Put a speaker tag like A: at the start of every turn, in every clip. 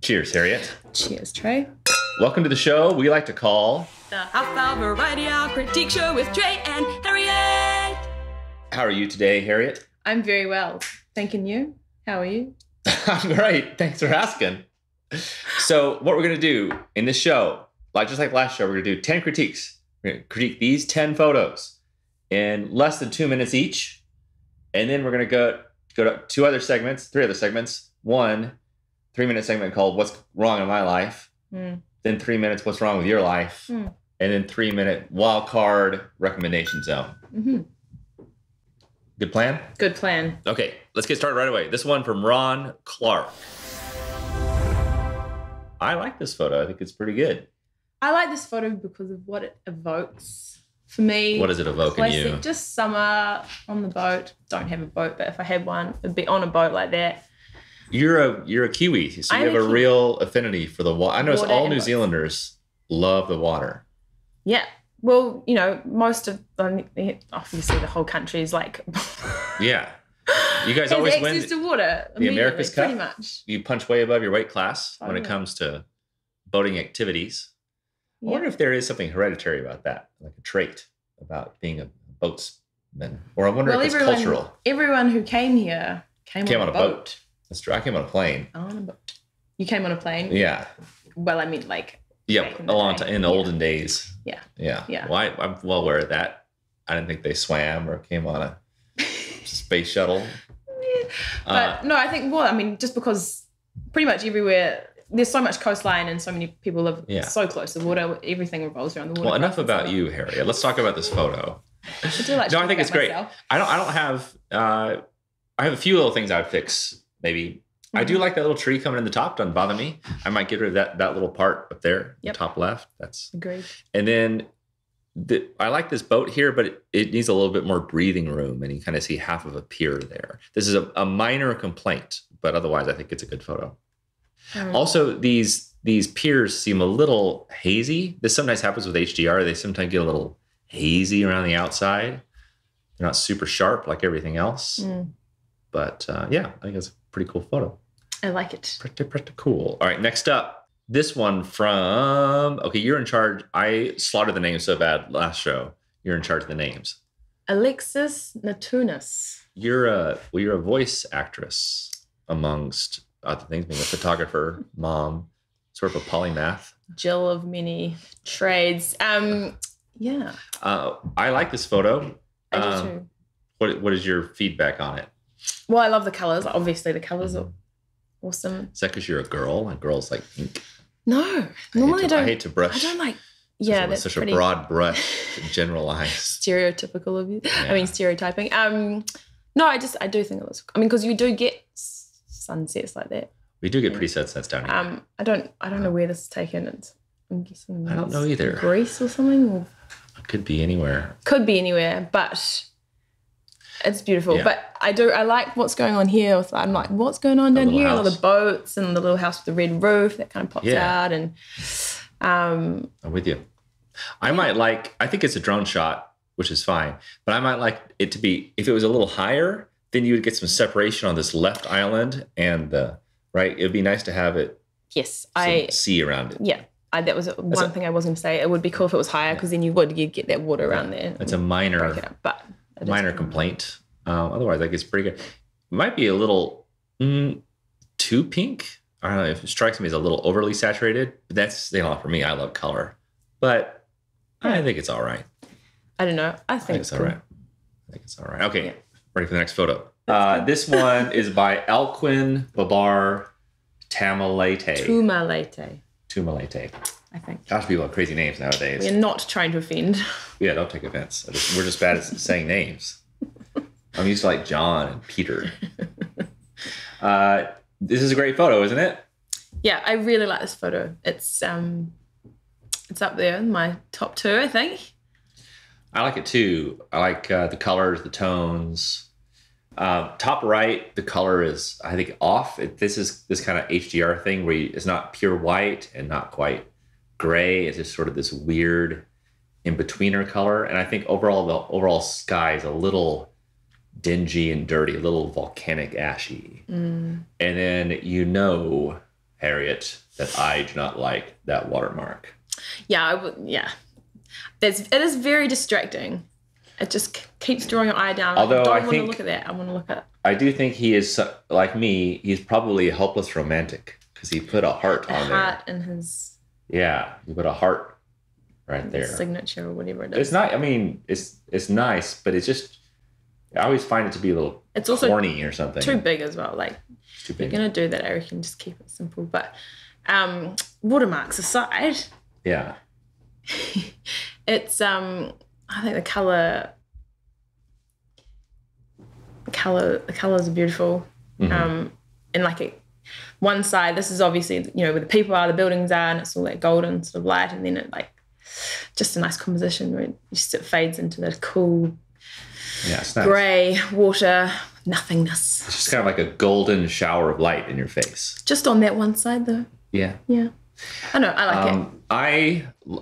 A: Cheers, Harriet.
B: Cheers, Trey.
A: Welcome to the show we like to call
B: The Half-Hour Variety Hour Critique Show with Trey and Harriet.
A: How are you today, Harriet?
B: I'm very well. Thanking you. How are you?
A: I'm great. Thanks for asking. So what we're going to do in this show, just like last show, we're going to do 10 critiques. We're going to critique these 10 photos in less than 2 minutes each. And then we're going to go to three other segments. One 3-minute segment called What's Wrong in My Life. Then 3 minutes, What's Wrong with Your Life. And then 3-minute wild card recommendation zone. Good plan?
B: Good plan.
A: Okay, let's get started right away. This one from Ron Clark. I like this photo. I think it's pretty good.
B: I like this photo because of what it evokes. For me,
A: what does it evoke in you?
B: Just summer on the boat. Don't have a boat, but if I had one, it'd be on a boat like that. You're
A: a Kiwi, so you have a real affinity for the water. I notice all New Zealanders love the water.
B: Yeah. Well, you know, most of obviously the whole country is like
A: yeah. You guys always win
B: access to water.
A: The America's Cup.
B: Pretty much.
A: You punch way above your weight class when it comes to boating activities. I wonder if there is something hereditary about that, like a trait about being a boatsman. Or I wonder if it's cultural.
B: Everyone who came here came on a boat.
A: That's true. I came on a plane.
B: On a boat. You came on a plane?
A: Yeah.
B: Well, I mean, like.
A: Yeah, a long time in the olden days.
B: Yeah.
A: Well, I'm well aware of that. I didn't think they swam or came on a space shuttle.
B: But no, I think, just because pretty much everywhere, there's so much coastline and so many people live so close to water, everything revolves around the water.
A: Well, enough about you, Harriet. Let's talk about this photo.
B: I think
A: it's great. I don't have, I have a few little things I'd fix, maybe. I do like that little tree coming in the top. Doesn't bother me. I might get rid of that little part up there, the top left. That's
B: agreed.
A: And then I like this boat here, but it needs a little bit more breathing room, and you kind of see half of a pier there. This is a minor complaint, but otherwise, I think it's a good photo. Also, these piers seem a little hazy. This sometimes happens with HDR. They sometimes get a little hazy around the outside. They're not super sharp like everything else. But I think it's a pretty cool photo.
B: I like it.
A: Pretty cool. All right, next up, this one from, you're in charge. I slaughtered the names so bad last show. You're in charge of the names.
B: Alexis Natunas.
A: You're a voice actress amongst other things, being a photographer, mom, sort of a polymath.
B: Jill of many trades. Yeah.
A: I like this photo.
B: I do too.
A: What is your feedback on it?
B: Well, I love the colors. Obviously, the colors are awesome.
A: Is that because you're a girl and girls like pink?
B: No, normally I don't.
A: I hate to brush.
B: I don't like. Yeah,
A: that's such a broad brush to generalize.
B: Stereotypical of you. Yeah. I mean, stereotyping. No, I do think it looks. Because you do get sunsets like that.
A: We do get pretty sunsets down here.
B: I don't know where this is taken. I'm guessing.
A: I don't know either.
B: Greece or something. Or...
A: It could be anywhere.
B: But. It's beautiful, but I like what's going on here. I'm like, what's going on down here? All the boats and the little house with the red roof that kind of pops out. And
A: I'm with you. I think it's a drone shot, which is fine, but I might like it to be, if it was a little higher, then you would get some separation on this left island and right. It would be nice to have it.
B: Yes,
A: sea around it.
B: Yeah, that was one thing I was going to say. It would be cool if it was higher because then you'd get that water around there.
A: It's a minor.
B: Break it up, but.
A: Minor complaint. Otherwise, I think it's pretty good. It might be a little too pink. I don't know. If it strikes me as a little overly saturated, but that's for me. I love color, but I think it's all right.
B: I don't know. I think
A: it's all right. I think it's all right. Okay, ready for the next photo. This one is by Alquin Babar Tamalate. Tumalate. I think. Gosh, people have crazy names nowadays.
B: We're not trying to offend.
A: Yeah, don't take offense. We're just bad at saying names. I'm used to like John and Peter. This is a great photo, isn't it?
B: Yeah, I really like this photo. It's up there in my top 2, I think.
A: I like it too. I like the colors, the tones. Top right, the color is, I think, off. This is this kind of HDR thing where it's not pure white and not quite gray. It's just sort of this weird in-betweener color. And I think the overall sky is a little dingy and dirty, a little volcanic ashy. And then Harriet, that I do not like that watermark.
B: Yeah, I would. Yeah, it is very distracting. It just keeps drawing your eye down.
A: Although
B: I don't want to look at that. I want to look at.
A: I do think he is, like me, he's probably a hopeless romantic because he put a heart on there. A heart
B: in his...
A: Yeah, he put a heart right there.
B: Signature or whatever it is.
A: It's not, I mean, it's nice, but it's just, I always find it to be a little corny or something.
B: Too big as well. Like, if you're going to do that, I reckon just keep it simple. But watermarks aside.
A: Yeah.
B: It's, I think the colors are beautiful. And like one side, this is obviously, you know, where the people are, the buildings are, and it's all that golden sort of light, and then it like just a nice composition where it fades into the cool
A: it's nice.
B: grey water nothingness.
A: It's just kind of like a golden shower of light in your face.
B: Just on that one side though.
A: Yeah.
B: I know, I like it.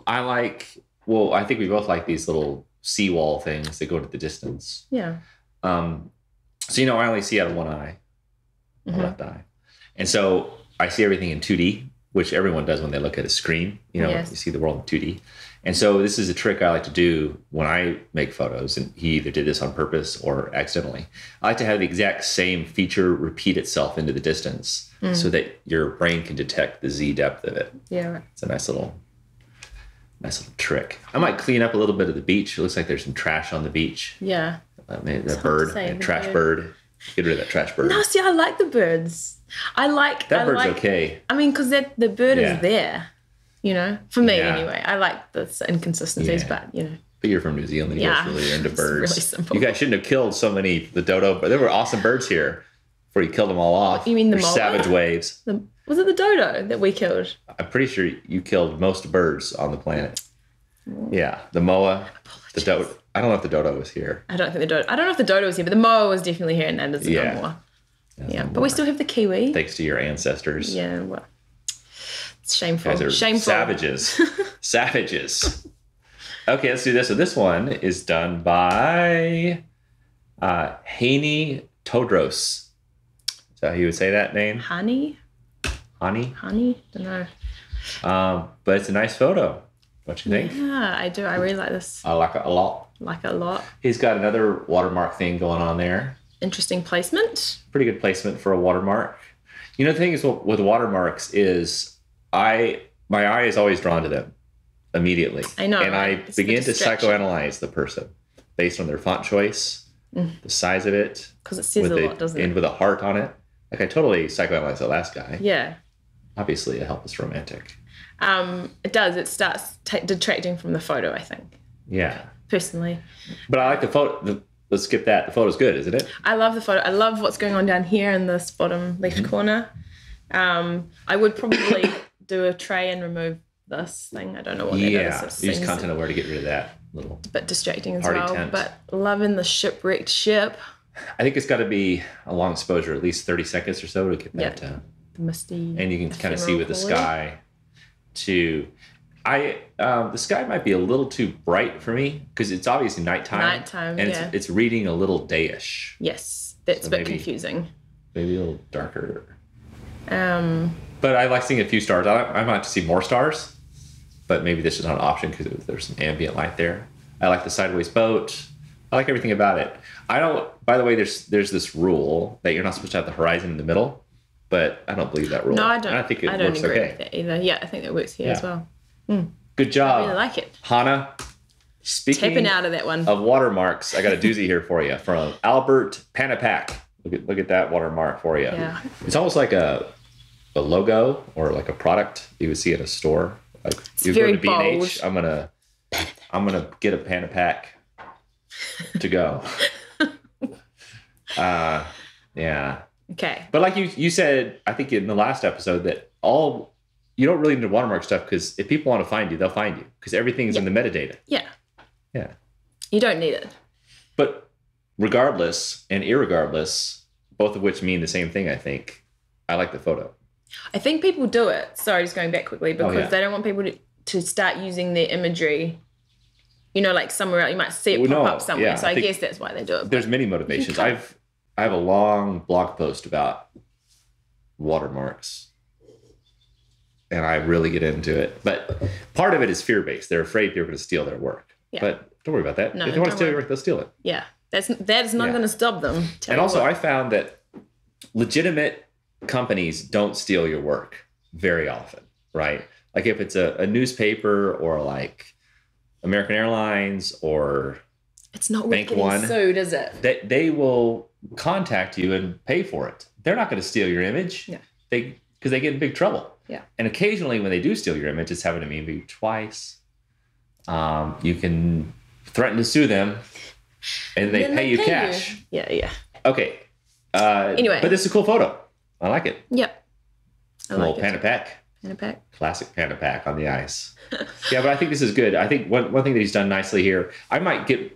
A: I like, well, I think we both like these little seawall things that go to the distance.
B: Yeah.
A: So, you know, I only see out of one eye, my left eye. And so I see everything in 2D, which everyone does when they look at a screen. You know, you see the world in 2D. And so this is a trick I like to do when I make photos. And he either did this on purpose or accidentally. I like to have the exact same feature repeat itself into the distance so that your brain can detect the Z depth of it.
B: Yeah. Right.
A: It's a nice little trick. I might clean up a little bit of the beach. It looks like there's some trash on the beach.
B: Yeah.
A: Maybe a bird, a trash bird. Get rid of that trash bird.
B: No, see, I like the birds. That
A: bird's okay.
B: I mean, because the bird is there, you know, for me anyway. I like the inconsistencies, but, you know.
A: But you're from New Zealand. You're really into birds.
B: It's really simple.
A: You guys shouldn't have killed so many, the dodo. But there were awesome birds here before you killed them all off.
B: You mean the moa?
A: Savage waves.
B: Was it the dodo that we killed?
A: I'm pretty sure you killed most birds on the planet. Yeah, the moa, the dodo. I don't know if the dodo was here.
B: I don't know if the dodo was here, but the moa was definitely here, and that is no more. Yeah, but we still have the kiwi.
A: Thanks to your ancestors.
B: Yeah, well, it's shameful.
A: You guys are
B: shameful.
A: Savages. Savages. Okay, let's do this. So this one is done by Haney Todros. Is that how you would say that name?
B: Honey? Don't know.
A: But it's a nice photo. What you think?
B: Yeah, I do. I really like this.
A: I like it a lot. He's got another watermark thing going on there.
B: Interesting placement.
A: Pretty good placement for a watermark. You know, the thing is with watermarks is my eye is always drawn to them immediately.
B: I know.
A: And I begin to psychoanalyze the person based on their font choice, the size of it.
B: Because it says a lot, doesn't it?
A: And with a heart on it. Like I totally psychoanalyzed the last guy.
B: Yeah.
A: Obviously a helpless romantic.
B: It does. It starts detracting from the photo, I think.
A: Yeah.
B: Personally.
A: But I like the photo. Let's skip that. The photo's good, isn't it?
B: I love the photo. I love what's going on down here in this bottom left corner. I would probably do a tray and remove this thing. I don't know what that is.
A: Yeah, you just can't know where to get rid of that little.
B: It's a bit distracting as well.
A: Tent.
B: But loving the shipwrecked ship.
A: I think it's got to be a long exposure, at least 30 seconds or so to get that.
B: The misty.
A: And you can kind of see with the sky too. The sky might be a little too bright for me because it's obviously nighttime. And it's reading a little dayish.
B: Yes, that's a bit confusing.
A: Maybe a little darker. But I like seeing a few stars. I might like to see more stars, but maybe this is not an option because there's some ambient light there. I like the sideways boat. I like everything about it. I don't. By the way, there's this rule that you're not supposed to have the horizon in the middle, but I don't believe that rule.
B: No, I don't.
A: I think it
B: I don't
A: works
B: agree
A: okay
B: with that either. Yeah, I think that works here as well.
A: Good job.
B: I really like it.
A: Hannah, speaking
B: tapping out of that one.
A: Of watermarks, I got a doozy here for you from Albert Panapak. Look at that watermark for you.
B: Yeah.
A: It's almost like a logo or like a product you would see at a store. Like
B: it's you very go to
A: B&H,
B: bold.
A: I'm gonna get a Panapak to go. Yeah.
B: Okay.
A: But like you said, I think in the last episode that you don't really need watermark stuff because if people want to find you, they'll find you because everything's in the metadata.
B: Yeah.
A: Yeah.
B: You don't need it.
A: But regardless and irregardless, both of which mean the same thing, I think, I like the photo.
B: I think people do it. Sorry, just going back quickly because they don't want people to start using their imagery, you know, like somewhere else. You might see it pop up somewhere. Yeah, so I guess that's why they do it.
A: There's many motivations. I have a long blog post about watermarks. and I really get into it. But part of it is fear-based. They're afraid people are going to steal their work.
B: Yeah.
A: But don't worry about that.
B: No,
A: if they want to
B: don't
A: steal your
B: worry.
A: work, they'll steal it.
B: Yeah. That is not going to stop them.
A: And also, I found that legitimate companies don't steal your work very often, right? Like if it's a newspaper or like American Airlines or
B: it's not
A: Bank
B: worth getting
A: One,
B: sued, is it?
A: they will contact you and pay for it. They're not going to steal your image.
B: Yeah.
A: Because they get in big trouble.
B: Yeah.
A: And occasionally when they do steal your image, it's happened to me maybe twice. You can threaten to sue them and they pay you cash.
B: Yeah.
A: Okay.
B: Anyway.
A: But this is a cool photo. I like it.
B: Yep. I
A: A little
B: like
A: panda
B: it.
A: pack.
B: Panda pack.
A: Classic panda pack on the ice. Yeah, but I think this is good. I think one thing that he's done nicely here, I want to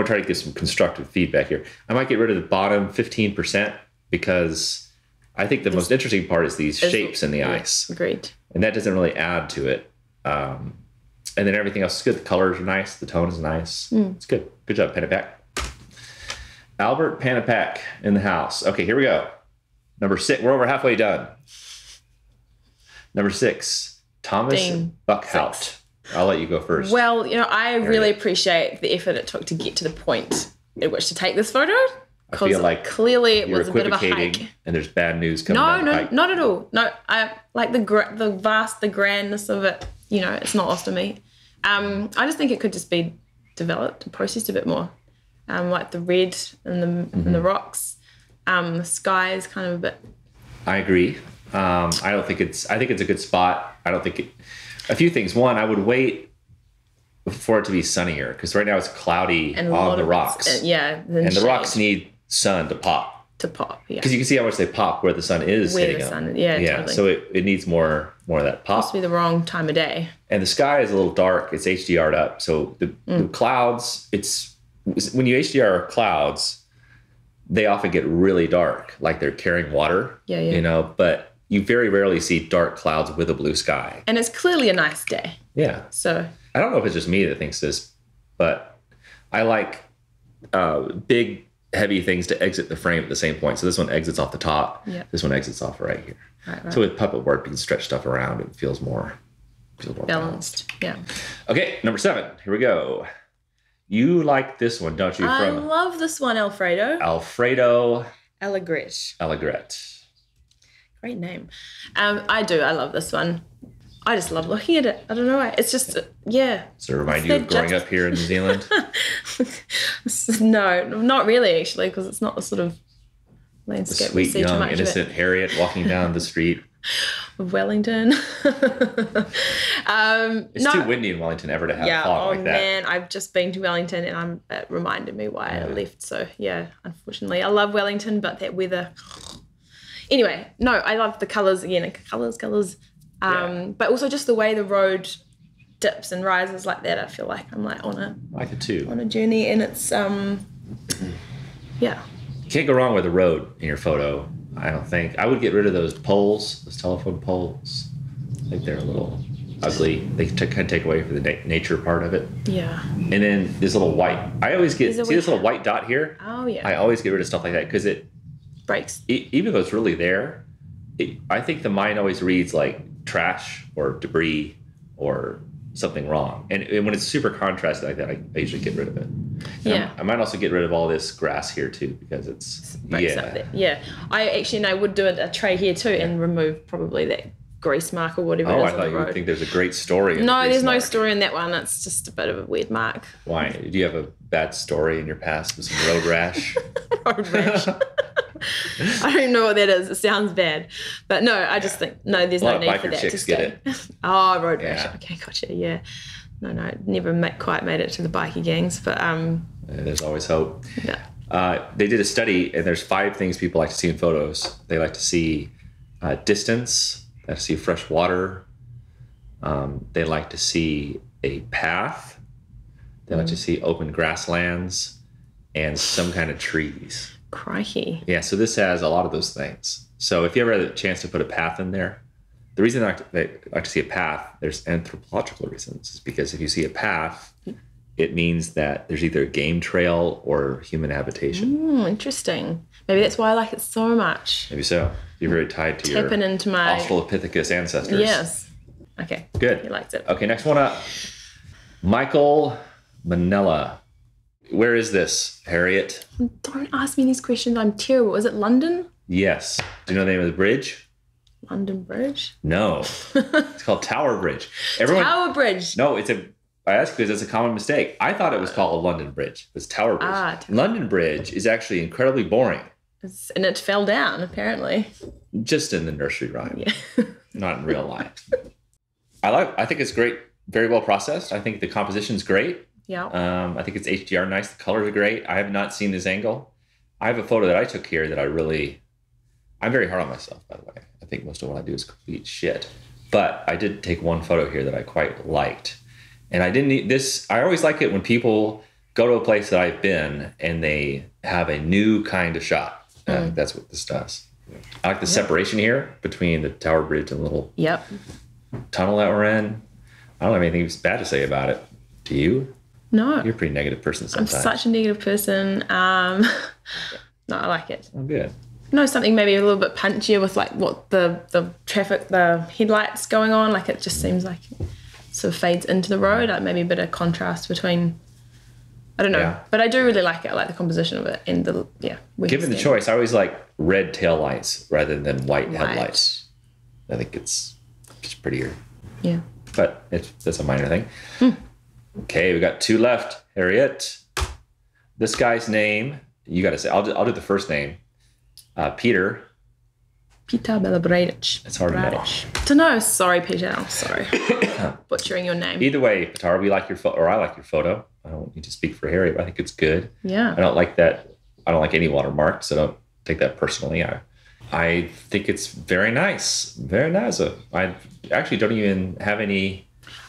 A: try to get some constructive feedback here. I might get rid of the bottom 15% because I think the most interesting part is these shapes in the ice.
B: Agreed.
A: And that doesn't really add to it. And then everything else is good. The colors are nice. The tone is nice. It's good. Good job, Panapack. Albert Panapack in the house. Okay, here we go. Number 6. We're over halfway done. Number 6, Thomas Buckhout. I'll let you go first.
B: Well, I really appreciate the effort it took to get to the point at which to take this photo.
A: I feel like
B: clearly it
A: you're
B: was a bit of a
A: equivocating
B: hike.
A: and there's bad news coming down the pike.
B: Not at all. No, I like the grandness of it. It's not lost on me. I just think it could just be developed and processed a bit more. Like the red and the rocks. The sky is kind of a bit.
A: I agree. I think it's a good spot. A few things. One, I would wait for it to be sunnier because right now it's cloudy
B: And
A: on the rocks.
B: And
A: the rocks need sun to pop.
B: Yeah.
A: Because you can see how much they pop where the sun is hitting them.
B: Totally.
A: So it needs more of that pop.
B: Must be the wrong time of day.
A: And the sky is a little dark. It's HDR'd up. So the clouds, when you HDR clouds, they often get really dark, like they're carrying water.
B: Yeah.
A: But you very rarely see dark clouds with a blue sky.
B: And it's clearly a nice day.
A: Yeah.
B: So
A: I don't know if it's just me that thinks this, but I like big, heavy things to exit the frame at the same point. So this one exits off the top.
B: Yeah.
A: This one exits off right here.
B: Right.
A: So with puppet work, you can stretch stuff around. It feels more
B: balanced. Yeah.
A: Okay, number 7. Here we go. You like this one, don't you?
B: I love this one, Alfredo
A: Allegret.
B: Great name. I do. I love this one. I just love looking at it. I don't know why. It's just, yeah.
A: Does it remind you of growing up here in New Zealand?
B: No, not really, actually, because it's not the sort of
A: The
B: landscape we
A: sweet,
B: see too
A: young,
B: much
A: innocent Harriet walking down the street.
B: of Wellington.
A: It's too windy in Wellington ever to have fog like that.
B: Man, I've just been to Wellington and it reminded me why I left. So, yeah, unfortunately. I love Wellington, but that weather... Anyway, no, I love the colours again. Colours. But also just the way the road dips and rises like that. I feel like I'm like on a journey, and it's yeah.
A: You can't go wrong with a road in your photo. I don't think. I would get rid of those poles, those telephone poles. I think they're a little ugly. They kind of take away from the nature part of it.
B: Yeah.
A: And then this little white. I always see this little white dot here.
B: Oh yeah.
A: I always get rid of stuff like that because it
B: breaks.
A: Even though it's really there, I think the mind always reads like trash or debris or something wrong. And when it's super contrasted like that, I usually get rid of it. And I might also get rid of all this grass here too because it's
B: breaks up there. Yeah. I would do a tray here too and remove probably that grease mark or whatever.
A: Oh, I thought you would think there's a great story.
B: No, there's no story in that one. It's just a bit of a weird mark.
A: Why? Do you have a bad story in your past with some road rash?
B: Road rash. I don't know what that is. It sounds bad. But no, I just think, no, there's no need for that to stay. Oh, road rash. Okay, gotcha, yeah. No, never quite made it to the bikie gangs, but...
A: there's always hope.
B: Yeah.
A: They did a study, and there's 5 things people like to see in photos. They like to see distance. They like to see fresh water. They like to see a path. They like to see open grasslands and some kind of trees.
B: Crikey.
A: Yeah, so this has a lot of those things. So if you ever had a chance to put a path in there, the reason I like to see a path, there's anthropological reasons, is because if you see a path, it means that there's either a game trail or human habitation.
B: Interesting. Maybe that's why I like it so much.
A: Maybe so. You're very tied to your
B: into my
A: Australopithecus ancestors.
B: Yes. Okay.
A: Good.
B: He likes it.
A: Okay, next one up. Michael Manella. Where is this, Harriet?
B: Don't ask me these questions. I'm terrible. Is it London?
A: Yes. Do you know the name of the bridge?
B: London Bridge?
A: No. It's called Tower Bridge.
B: Tower Bridge.
A: No, I ask because it's a common mistake. I thought it was called London Bridge. It's Tower Bridge. London Bridge is actually incredibly boring.
B: And it fell down, apparently.
A: Just in the nursery rhyme.
B: Yeah.
A: Not in real life. I think it's great. Very well processed. I think the composition's great.
B: Yeah.
A: I think it's HDR nice. The colors are great. I have not seen this angle. I have a photo that I took here that I'm very hard on myself, by the way. I think most of what I do is complete shit. But I did take one photo here that I quite liked. And I didn't need this. I always like it when people go to a place that I've been and they have a new kind of shot. I think that's what this does. I like the separation here between the Tower Bridge and the little tunnel that we're in. I don't have anything bad to say about it. Do you?
B: No.
A: You're a pretty negative person sometimes.
B: I'm such a negative person. No, I like it.
A: Oh, good.
B: Something maybe a little bit punchier with like what the traffic, the headlights going on. Like it just seems like it sort of fades into the road. Like maybe a bit of contrast between, I don't know. Yeah. But I do really like it. I like the composition of it and Given
A: the choice, I always like red taillights rather than white headlights. I think it's just prettier.
B: Yeah.
A: But that's a minor thing. Okay, we got 2 left. Harriet. This guy's name, you got to say, I'll do the first name. Peter.
B: Peter Belabradic.
A: It's hard to know.
B: To know. Sorry, Peter. I'm sorry. Butchering your name.
A: Either way, Petar, we like your photo, or I like your photo. I don't need to speak for Harriet, but I think it's good.
B: Yeah.
A: I don't like that. I don't like any watermark, so don't take that personally. I think it's very nice. Very nice. I actually don't even have any.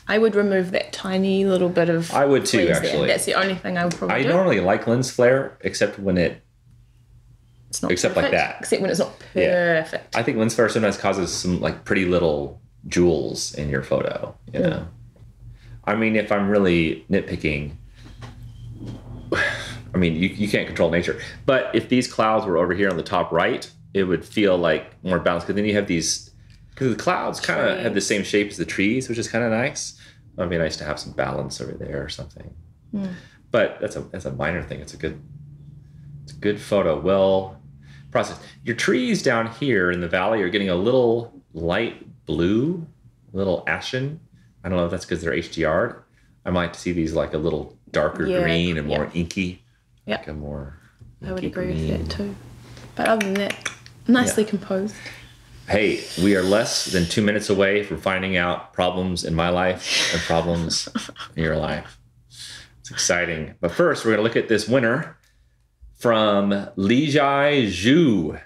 A: I
B: would remove that tiny little bit of.
A: I would too, actually.
B: There. That's the only thing I would probably do.
A: I normally like lens flare, except when
B: it's not
A: except
B: perfect,
A: like that.
B: Except when it's not perfect.
A: Yeah. I think lens flare sometimes causes some like pretty little jewels in your photo. You know. I mean, if I'm really nitpicking, I mean, you can't control nature. But if these clouds were over here on the top right, it would feel like more balanced. Because then you have because the clouds kind of have the same shape as the trees, which is kind of nice. It'd be nice to have some balance over there or something. But that's a minor thing. It's a good photo. Well processed. Your trees down here in the valley are getting a little light blue, a little ashen. I don't know if that's because they're HDR'd. I might see these like a little darker green and more inky.
B: Yeah.
A: Like a more
B: I would agree with that too. But other than that, nicely composed.
A: Hey, we are less than 2 minutes away from finding out problems in my life and problems in your life. It's exciting. But first, we're going to look at this winner from Lijai Zhu.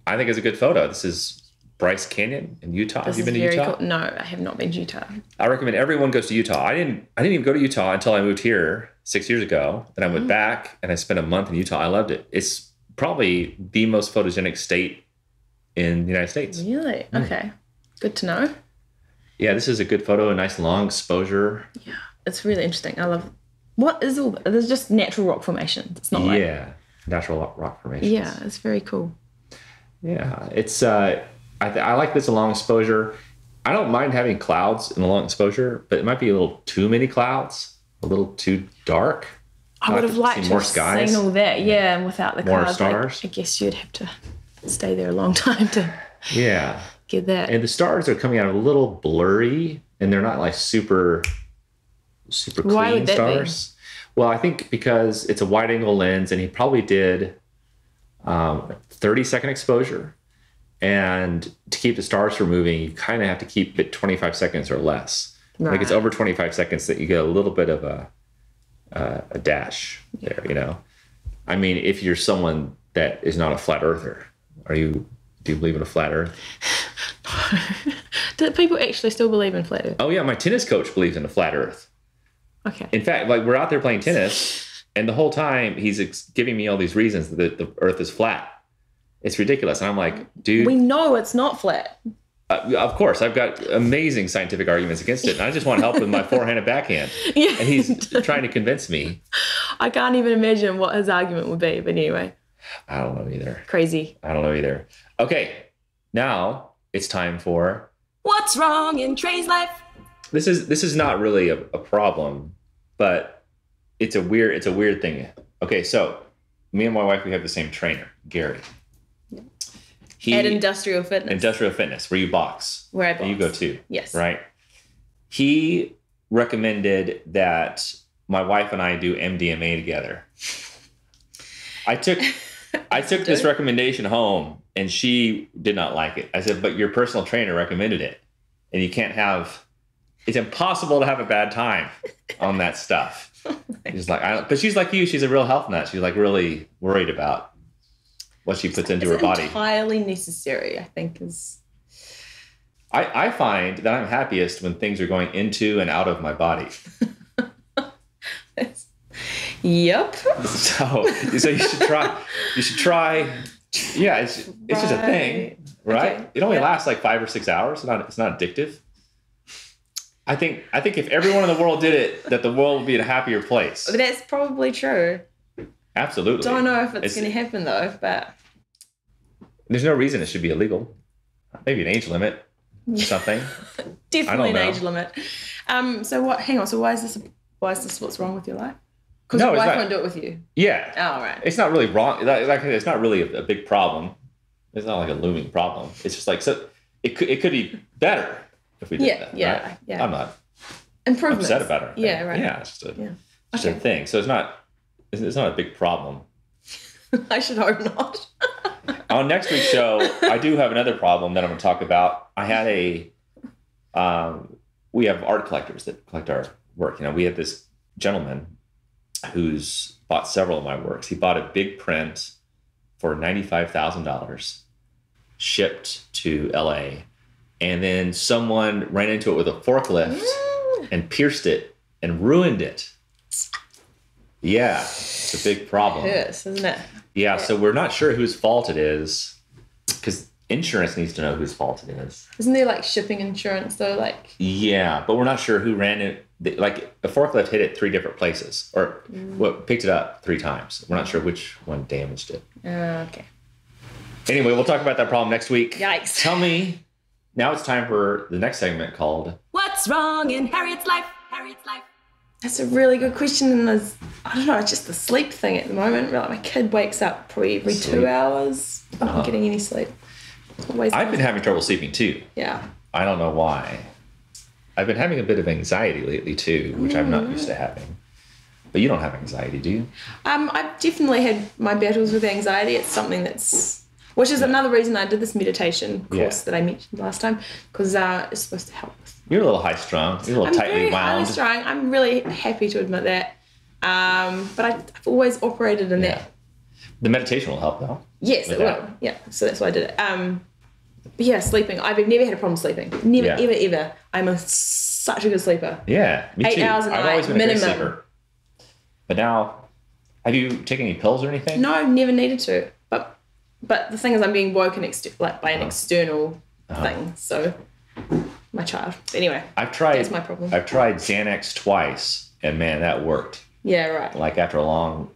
A: I think it's a good photo. This is Bryce Canyon in Utah. Have you been to Utah?
B: Cool. No, I have not been to Utah.
A: I recommend everyone goes to Utah. I didn't even go to Utah until I moved here 6 years ago. Then I went back and I spent a month in Utah. I loved it. It's probably the most photogenic state in the United States.
B: Really? Okay. Good to know.
A: Yeah, this is a good photo, a nice long exposure.
B: Yeah, it's really interesting. I love. What is all that? There's just natural rock formations. It's not like
A: natural rock formations.
B: Yeah, it's very cool.
A: Yeah, it's I like this long exposure. I don't mind having clouds in the long exposure, but it might be a little too many clouds, a little too dark.
B: I would have liked to
A: more
B: have
A: skies.
B: seen all that, and without the
A: more
B: clouds,
A: stars.
B: I guess you'd have to stay there a long time to get that.
A: And the stars are coming out a little blurry, and they're not like super clean
B: Why would that
A: stars. Be? Well, I think because it's a wide angle lens, and he probably did 30-second exposure. And to keep the stars from moving, you kind of have to keep it 25 seconds or less.
B: Right.
A: Like it's over 25 seconds that you get a little bit of a dash there, you know? I mean, if you're someone that is not a flat earther, do you believe in a flat earth?
B: Do people actually still believe in flat earth?
A: Oh yeah, my tennis coach believes in a flat earth.
B: Okay.
A: In fact, like we're out there playing tennis, and the whole time he's giving me all these reasons that the earth is flat. It's ridiculous. And I'm like, dude.
B: We know it's not flat.
A: Of course, I've got amazing scientific arguments against it. And I just want help with my forehand and backhand.
B: Yeah.
A: And he's trying to convince me.
B: I can't even imagine what his argument would be. But anyway.
A: I don't know either.
B: Crazy.
A: I don't know either. Okay. Now it's time for
B: What's wrong in Trey's life?
A: This is not really a problem, but it's a weird thing. Okay, so me and my wife, we have the same trainer, Gary.
B: At Industrial Fitness.
A: Industrial Fitness, where you box.
B: Where I box.
A: And you go too.
B: Yes.
A: Right? He recommended that my wife and I do MDMA together. I took this recommendation home, and she did not like it. I said, but your personal trainer recommended it, and you can't have... It's impossible to have a bad time on that stuff. She's like, but she's like you. She's a real health nut. She's like really worried about what she puts into her body.
B: Entirely necessary, I think, is.
A: I find that I'm happiest when things are going into and out of my body.
B: Yep.
A: So you should try. You should try. Yeah, it's just a thing, right? Okay. It only lasts like 5 or 6 hours. It's not addictive. I think if everyone in the world did it, that the world would be in a happier place.
B: That's probably true.
A: Absolutely.
B: Don't know if it's going to happen though, but
A: there's no reason it should be illegal. Maybe an age limit or something.
B: Definitely an age limit. So what? Hang on. So why is this what's wrong with your life? Because your wife won't do it with you. Yeah. Oh, right.
A: It's not really wrong. Like it's not really a big problem. It's not like a looming problem. It's just like so. It could be better. If we did that, right? Yeah. I'm not upset about it.
B: Yeah, right.
A: Yeah, it's just a thing. So it's not a big problem.
B: I should hope not.
A: On next week's show, I do have another problem that I'm going to talk about. I had we have art collectors that collect our work. You know, we have this gentleman who's bought several of my works. He bought a big print for $95,000, shipped to LA. And then someone ran into it with a forklift and pierced it and ruined it. Yeah, it's a big problem.
B: It is, isn't it?
A: Yeah, so we're not sure whose fault it is because insurance needs to know whose fault it is.
B: Isn't there like shipping insurance though? Like
A: yeah, but we're not sure who ran it. Like a forklift hit it 3 different places or picked it up 3 times. We're not sure which one damaged it.
B: Okay.
A: Anyway, we'll talk about that problem next week.
B: Yikes.
A: Tell me. Now it's time for the next segment called
B: What's Wrong in Harriet's Life? Harriet's Life. That's a really good question. And I don't know, it's just the sleep thing at the moment. Like my kid wakes up probably every 2 hours. I'm not getting any sleep.
A: I've been having trouble sleeping too. Yeah. I don't know why. I've been having a bit of anxiety lately too, which I'm not used to having. But you don't have anxiety, do you?
B: I've definitely had my battles with anxiety. It's something which is another reason I did this meditation course that I mentioned last time, because it's supposed to help.
A: You're a little high-strung. You're a little tightly wound. I'm very
B: high-strung. I'm really happy to admit that. But I've always operated in that.
A: The meditation will help, though.
B: Yes, it will. Yeah, so that's why I did it. But yeah, sleeping. I've never had a problem sleeping. Never, ever. I'm such a good sleeper.
A: Yeah, me
B: 8
A: too.
B: hours a night,
A: I've always been
B: minimum.
A: a great sleeper. But now, have you taken any pills or anything?
B: No, never needed to. But the thing is, I'm being woken by an external thing. So, my child. But anyway, that's my problem.
A: I've tried Xanax twice, and man, that worked.
B: Yeah, right.
A: Like after a long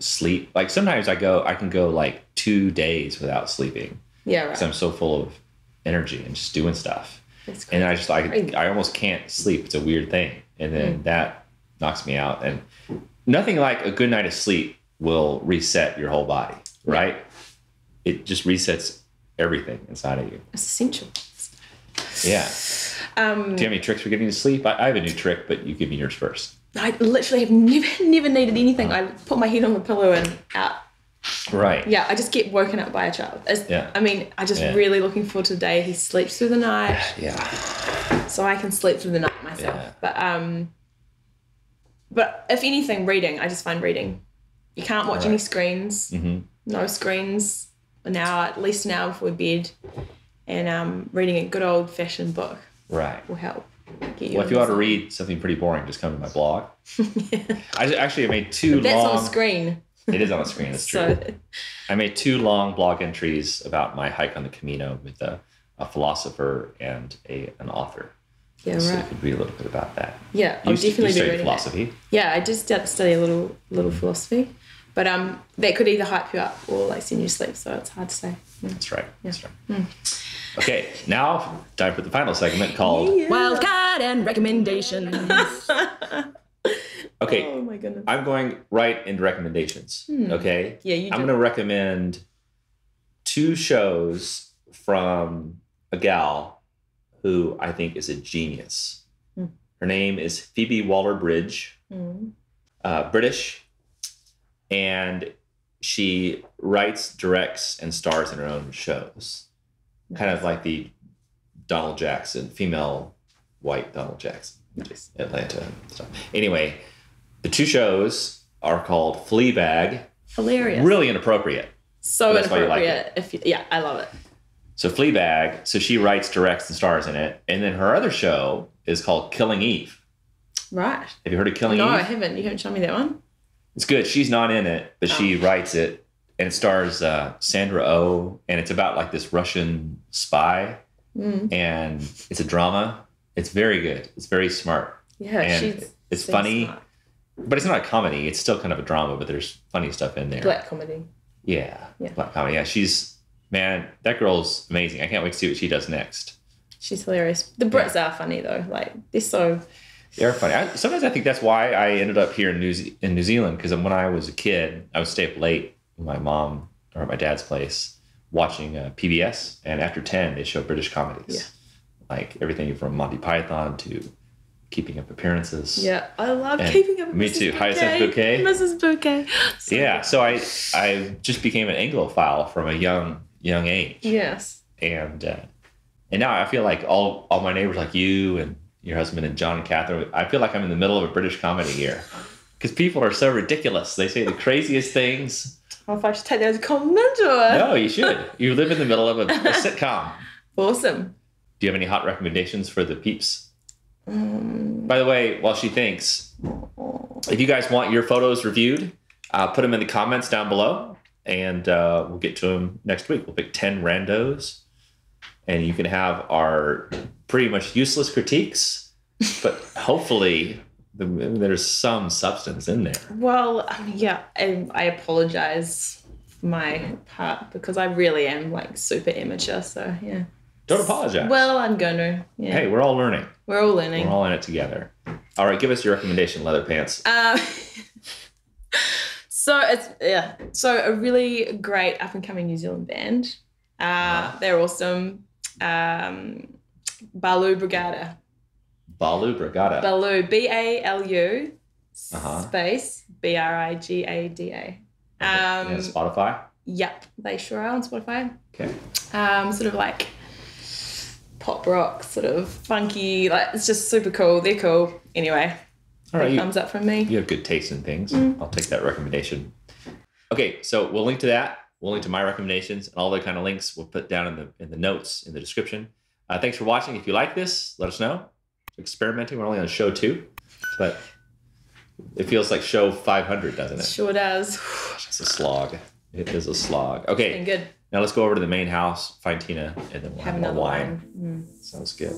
A: sleep, like sometimes I can go like 2 days without sleeping.
B: Yeah, right.
A: Because I'm so full of energy and just doing stuff. And I almost can't sleep. It's a weird thing, and then that knocks me out. And nothing like a good night of sleep will reset your whole body, right? Yeah. It just resets everything inside of you.
B: It's essential.
A: Yeah. Do you have any tricks for getting to sleep? I have a new trick, but you give me yours first.
B: I literally have never needed anything. I put my head on the pillow and out.
A: Right.
B: Yeah, I just get woken up by a child. I mean, I just really looking forward to the day he sleeps through the night.
A: Yeah.
B: So I can sleep through the night myself. Yeah. But if anything, reading. I just find reading. You can't watch any screens. Mm-hmm. No screens. At least an hour before bed, and reading a good old fashioned book will help.
A: If you want to read something pretty boring, just come to my blog. I made 2
B: that's
A: long...
B: on the screen.
A: It is on the screen, it's true. I made 2 long blog entries about my hike on the Camino with a philosopher and an author.
B: Yeah,
A: so
B: right.
A: you could read a little bit about that.
B: Yeah, I'll definitely be reading
A: philosophy.
B: Yeah, I just study a little philosophy. But that could either hype you up or like send you to sleep, so it's hard to say. Yeah.
A: That's right. Yeah. That's right. Okay, now time for the final segment called
B: Wildcard and Recommendations.
A: Okay.
B: Oh my goodness.
A: I'm going right into recommendations. Okay.
B: Yeah, you do.
A: I'm going to recommend 2 shows from a gal who I think is a genius. Her name is Phoebe Waller-Bridge, British, and she writes, directs, and stars in her own shows. Kind of like the Donald Jackson, female white Donald Jackson,
B: Nice.
A: Atlanta and stuff. Anyway, the 2 shows are called Fleabag.
B: Hilarious.
A: Really inappropriate.
B: So
A: That's why you like
B: inappropriate. I love it.
A: So Fleabag, so she writes, directs, and stars in it. And then her other show is called Killing Eve.
B: Right.
A: Have you heard of Killing
B: No,
A: Eve?
B: I haven't. You haven't shown me that one?
A: It's good. She's not in it, but she writes it. And it stars Sandra Oh. And it's about like this Russian spy. And it's a drama. It's very good. It's very smart.
B: Yeah,
A: and it's funny.
B: Smart.
A: But it's not a comedy. It's still kind of a drama, but there's funny stuff in there.
B: Black comedy.
A: Yeah. Black comedy. Yeah, man, that girl's amazing. I can't wait to see what she does next.
B: She's hilarious. The Brits are funny though. Like
A: They're funny. Sometimes I think that's why I ended up here in New Zealand, because when I was a kid, I would stay up late with my mom or at my dad's place watching PBS, and after 10, they show British comedies.
B: Yeah.
A: Like everything from Monty Python to Keeping Up Appearances.
B: Yeah, I love Keeping Up
A: Me
B: Mrs.
A: too.
B: Bouquet.
A: Hyacinth Bouquet.
B: Mrs. Bouquet.
A: So I just became an Anglophile from a young age.
B: Yes.
A: And now I feel like all my neighbors, like you and your husband and John and Catherine, I feel like I'm in the middle of a British comedy here. Because people are so ridiculous. They say the craziest things.
B: Well, if I should take that as a compliment or...
A: No, you should. You live in the middle of a sitcom.
B: Awesome.
A: Do you have any hot recommendations for the peeps? By the way, while she thinks, if you guys want your photos reviewed, put them in the comments down below, and we'll get to them next week. We'll pick 10 randos, and you can have our pretty much useless critiques, but hopefully there's some substance in there.
B: Well, yeah, I apologize for my part because I really am like super amateur. So yeah.
A: Don't apologize.
B: Well, I'm gonna. Yeah.
A: Hey, we're all learning.
B: We're all learning.
A: We're all in it together. All right, give us your recommendation, Leather Pants.
B: So a really great up and coming New Zealand band. They're awesome. Balu Brigada.
A: Balu Brigada.
B: Balu, BALU space BRIGADA.
A: Spotify?
B: Yep, they sure are on Spotify.
A: Okay.
B: Sort of like pop rock, sort of funky, like it's just super cool. They're cool. Anyway,
A: all right,
B: thumbs up from me.
A: You have good taste in things. I'll take that recommendation. Okay, so we'll link to that. We'll link to my recommendations and all the kind of links we'll put down in the notes in the description. Thanks for watching. If you like this, let us know. Experimenting. We're only on show 2, but it feels like show 500, doesn't it?
B: Sure does.
A: It's a slog. It is a slog. Okay.
B: Been good.
A: Now let's go over to the main house, find Tina, and then we'll have
B: another
A: more wine.
B: wine.
A: Sounds good.